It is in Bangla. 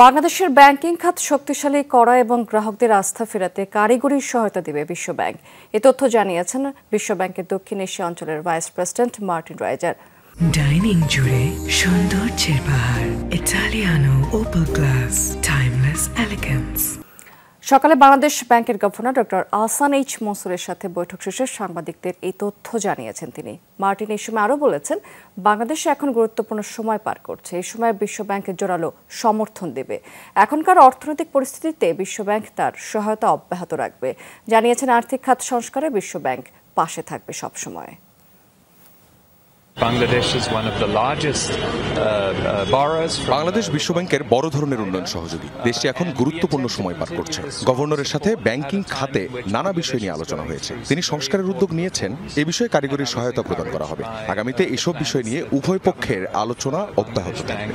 বাংলাদেশের ব্যাংকিং খাত শক্তিশালী করা এবং গ্রাহকদের আস্থা ফেরাতে কারিগরি সহায়তা দেবে বিশ্বব্যাংক। এ তথ্য জানিয়েছেন বিশ্বব্যাংকের দক্ষিণ এশিয়া অঞ্চলের vice president Martin raiser. Dining জুড়ে সৌন্দর্যের পাহাড়, Italiano opal glass, timeless elegance. সকালে বাংলাদেশ ব্যাংকের গভর্নর ডক্টর আহসান এইচ মনসুরের সাথে বৈঠক শেষে সাংবাদিকদের এই তথ্য জানিয়েছেন তিনি। মার্টিন এই সময় আরও বলেছেন, বাংলাদেশ এখন গুরুত্বপূর্ণ সময় পার করছে। এই সময় বিশ্বব্যাংকের জোরালো সমর্থন দেবে। এখনকার অর্থনৈতিক পরিস্থিতিতে বিশ্বব্যাংক তার সহায়তা অব্যাহত রাখবে। জানিয়েছেন, আর্থিক খাত সংস্কারে বিশ্বব্যাংক পাশে থাকবে সবসময়। বাংলাদেশ বিশ্বব্যাংকের বড় ধরনের উন্নয়ন সহযোগী। দেশটি এখন গুরুত্বপূর্ণ সময় পার করছে। গভর্নরের সাথে ব্যাংকিং খাতে নানা বিষয় নিয়ে আলোচনা হয়েছে। তিনি সংস্কারের উদ্যোগ নিয়েছেন। এ বিষয়ে কারিগরি সহায়তা প্রদান করা হবে। আগামীতে এসব বিষয় নিয়ে উভয় পক্ষের আলোচনা অব্যাহত থাকবে।